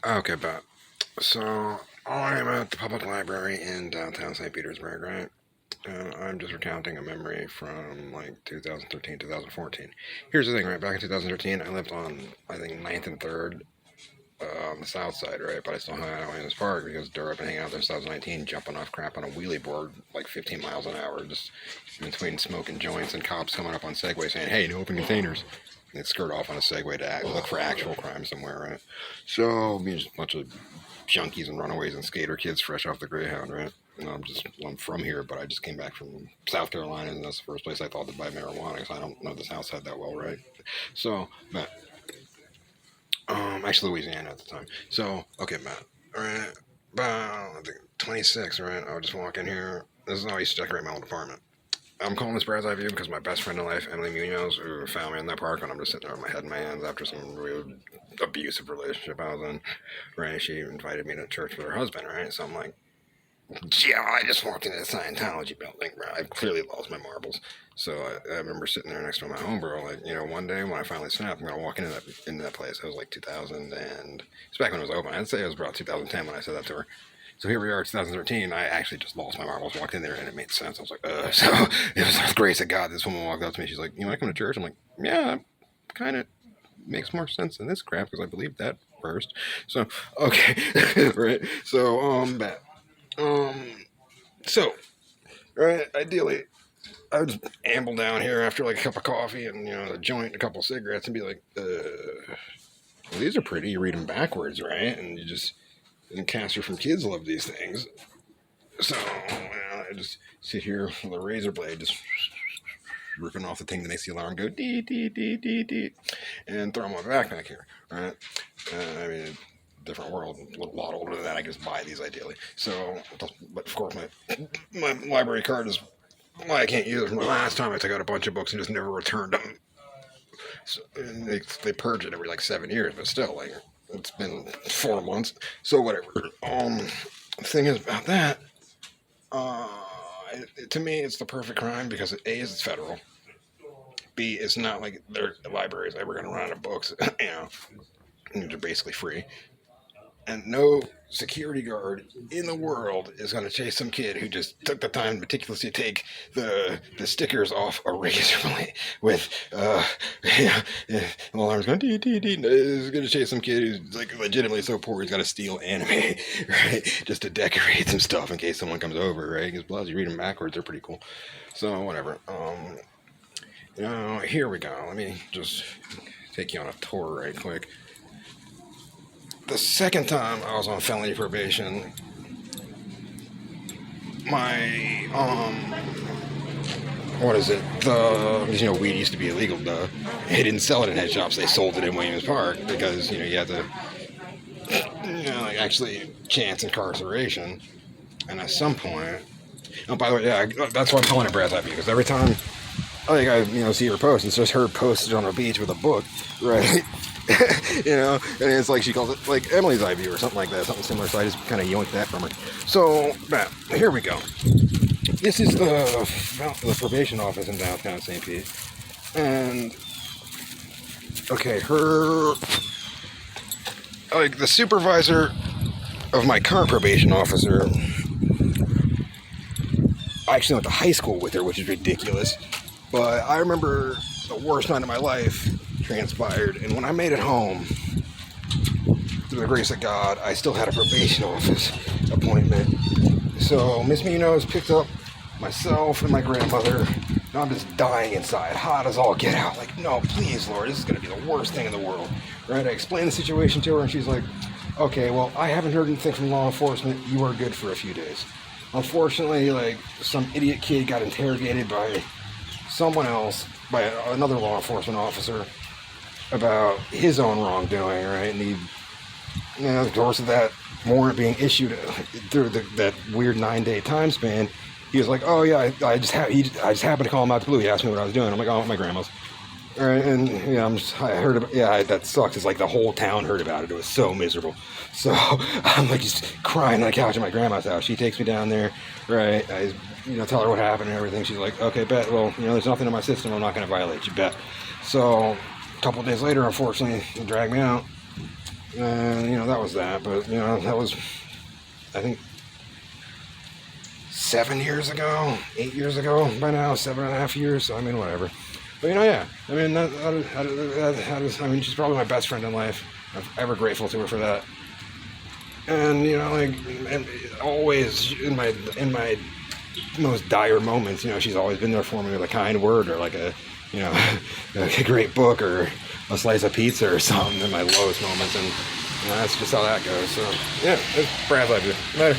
Okay, but so I'm at the public library in downtown St. Petersburg, right? And I'm just recounting a memory from like 2013, 2014. Here's the thing, right? Back in 2013, I lived on, I think, Ninth and 3rd on the south side, right? But I still hung out at Williams Park because Dura had been hanging out there since I was 19, jumping off crap on a wheelie board like 15 miles an hour, just in between smoking joints and cops coming up on Segway saying, hey, no open containers. And skirt off on a Segway to look for actual crime somewhere, right? So, me just a bunch of junkies and runaways and skater kids fresh off the Greyhound, right? I'm from here, but I just came back from South Carolina, and that's the first place I thought to buy marijuana because I don't know the South Side that well, right? So, Matt, actually Louisiana at the time. So, okay, Matt, all right, about I think 26, right? I would just walk in here. This is how I used to decorate my old apartment. I'm calling this bird's eye view because my best friend in life, Emily Munoz, who found me in that park, and I'm just sitting there with my head in my hands after some real abusive relationship I was in. Right? She invited me to church with her husband, right? So I'm like, yeah, I just walked into the Scientology building, bro. I've clearly lost my marbles. So I remember sitting there next to my homebro, like, one day when I finally snapped, I'm gonna walk into that place. It was like 2000, and it's back when it was open. I'd say it was about 2010 when I said that to her. So here we are, 2013. I actually just lost my marbles, walked in there, and it made sense. I was like, ugh. So it was the grace of God. This woman walked up to me. She's like, you want to come to church? I'm like, yeah, kind of makes more sense than this crap because I believed that first. So, okay. Right. So, um, so, right, ideally, I would just amble down here after like a cup of coffee and, a joint, a couple of cigarettes and be like, well, these are pretty. You read them backwards, right? And Casper from Kids love these things. So, I just sit here with a razor blade, just ripping off the thing that makes the alarm go dee dee dee dee dee, and throw my backpack here, right? I mean, different world, a lot older than that. I just buy these ideally. So, but of course, my library card is why I can't use it from the last time I took out a bunch of books and just never returned them. So, and they purge it every like 7 years, but still, like it's been 4 months. So whatever. The thing is about that. Uh, to me, it's the perfect crime because A is it's federal. B, it's not like their library is ever going to run out of books. They're basically free. And no security guard in the world is going to chase some kid who just took the time to meticulously take the stickers off a razor blade with the alarm's going dee dee dee. Is going to chase some kid who's like legitimately so poor he's got to steal anime, right, just to decorate some stuff in case someone comes over, right? Because plus you read them backwards, they're pretty cool. So whatever. Here we go. Let me just take you on a tour right quick. The second time I was on felony probation, my, what is it? Weed used to be illegal, duh. They didn't sell it in head shops, they sold it in Williams Park because, you had to, like actually chance incarceration. And at some point, oh, by the way, yeah, that's why I'm calling it Brad's Eye View, because every time I see her post, it's just her posted on a beach with a book, right? And it's like she calls it like Emily's Eye View or something like that, something similar. So I just kind of yoinked that from her. So, Matt, here we go. This is the probation office in downtown St. Pete, and okay, the supervisor of my current probation officer. I actually went to high school with her, which is ridiculous. But I remember the worst night of my life transpired, and when I made it home, through the grace of God, I still had a probation office appointment. So Miss Munoz picked up myself and my grandmother, and I'm just dying inside, hot as all get out. Like, no, please, Lord, this is going to be the worst thing in the world. Right? I explained the situation to her, and she's like, okay, well, I haven't heard anything from law enforcement. You are good for a few days. Unfortunately, like, some idiot kid got interrogated by someone else, by another law enforcement officer, about his own wrongdoing, right? And he, of course, of that warrant being issued through that weird 9-day time span, he was like, "Oh yeah, I just happened to call him out the blue. He asked me what I was doing. I'm like, oh, my grandma's." All right, and I heard about, that sucked. It's like the whole town heard about it. It was so miserable. So I'm like just crying on the couch at my grandma's house. She takes me down there, right? I tell her what happened and everything. She's like, okay, bet. Well, there's nothing in my system. I'm not going to violate you, bet. So a couple of days later, unfortunately, they dragged me out. That was that. But that was, I think, 7 years ago, 8 years ago by now, 7.5 years. So I mean, whatever. But yeah. I mean, that is. I mean, she's probably my best friend in life. I'm ever grateful to her for that. And and always in my most dire moments, she's always been there for me with a kind word or like a a great book or a slice of pizza or something in my lowest moments. And that's just how that goes. So yeah, it's Brad's Life. Later.